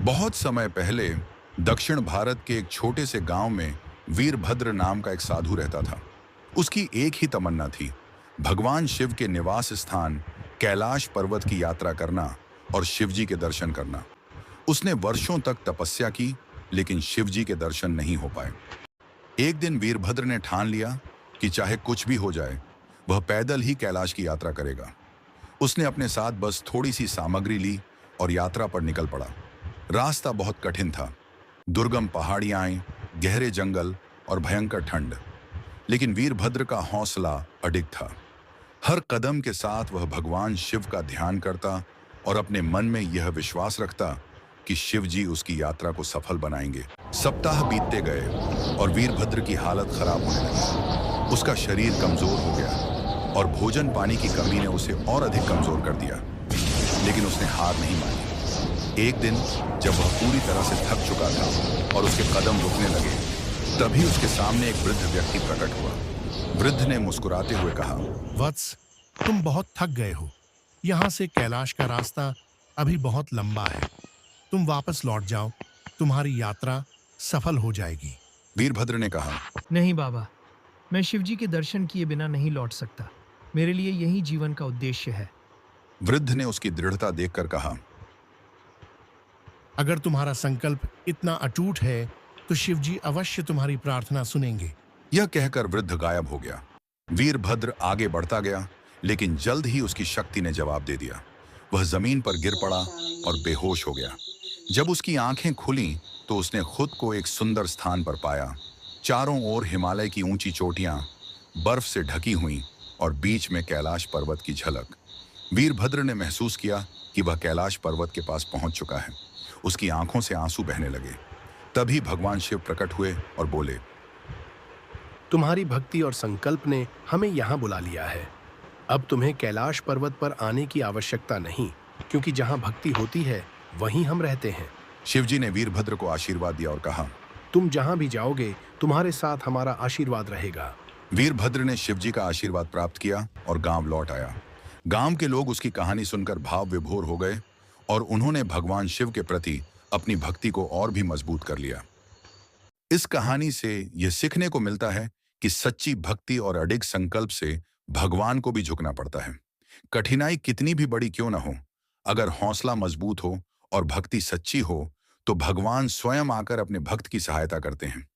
बहुत समय पहले दक्षिण भारत के एक छोटे से गांव में वीरभद्र नाम का एक साधु रहता था। उसकी एक ही तमन्ना थी, भगवान शिव के निवास स्थान कैलाश पर्वत की यात्रा करना और शिवजी के दर्शन करना। उसने वर्षों तक तपस्या की, लेकिन शिवजी के दर्शन नहीं हो पाए। एक दिन वीरभद्र ने ठान लिया कि चाहे कुछ भी हो जाए, वह पैदल ही कैलाश की यात्रा करेगा। उसने अपने साथ बस थोड़ी सी सामग्री ली और यात्रा पर निकल पड़ा। रास्ता बहुत कठिन था, दुर्गम पहाड़ियां, गहरे जंगल और भयंकर ठंड। लेकिन वीरभद्र का हौसला अडिग था। हर कदम के साथ वह भगवान शिव का ध्यान करता और अपने मन में यह विश्वास रखता कि शिव जी उसकी यात्रा को सफल बनाएंगे। सप्ताह बीतते गए और वीरभद्र की हालत खराब होने लगी। उसका शरीर कमजोर हो गया और भोजन पानी की कमी ने उसे और अधिक कमजोर कर दिया। लेकिन उसने हार नहीं मानी। एक दिन जब वह पूरी तरह से थक चुका था और उसके कदम रुकने लगे, तभी उसके सामने एक वृद्ध व्यक्ति प्रकट हुआ। वृद्ध ने मुस्कुराते हुए कहा, वत्स, तुम बहुत थक गए हो। यहाँ से कैलाश का रास्ता अभी बहुत लंबा है। तुम वापस लौट जाओ, तुम्हारी यात्रा सफल हो जाएगी। वीरभद्र ने कहा, नहीं बाबा, मैं शिवजी के दर्शन किए बिना नहीं लौट सकता। मेरे लिए यही जीवन का उद्देश्य है। वृद्ध ने उसकी दृढ़ता देखकर कहा, अगर तुम्हारा संकल्प इतना अटूट है, तो शिवजी अवश्य तुम्हारी प्रार्थना सुनेंगे। यह कहकर वृद्ध गायब हो गया। वीरभद्र आगे बढ़ता गया, लेकिन जल्द ही उसकी शक्ति ने जवाब दे दिया। वह जमीन पर गिर पड़ा और बेहोश हो गया। जब उसकी आंखें खुलीं, तो उसने खुद को एक सुंदर स्थान पर पाया। चारों ओर हिमालय की ऊंची चोटियां बर्फ से ढकी हुई और बीच में कैलाश पर्वत की झलक। वीरभद्र ने महसूस किया कि वह कैलाश पर्वत के पास पहुंच चुका है। उसकी आंखों से आंसू बहने लगे। तभी भगवान शिव प्रकट हुए और बोले, तुम्हारी भक्ति और संकल्प ने हमें यहाँ बुला लिया है। अब तुम्हें कैलाश पर्वत पर आने की आवश्यकता नहीं, क्योंकि जहाँ भक्ति होती है वहीं हम रहते हैं। शिवजी ने वीरभद्र को आशीर्वाद दिया और कहा, तुम जहाँ भी जाओगे, तुम्हारे साथ हमारा आशीर्वाद रहेगा। वीरभद्र ने शिवजी का आशीर्वाद प्राप्त किया और गांव लौट आया। गांव के लोग उसकी कहानी सुनकर भाव विभोर हो गए और उन्होंने भगवान शिव के प्रति अपनी भक्ति को और भी मजबूत कर लिया। इस कहानी से यह सीखने को मिलता है कि सच्ची भक्ति और अडिग संकल्प से भगवान को भी झुकना पड़ता है। कठिनाई कितनी भी बड़ी क्यों न हो, अगर हौसला मजबूत हो और भक्ति सच्ची हो, तो भगवान स्वयं आकर अपने भक्त की सहायता करते हैं।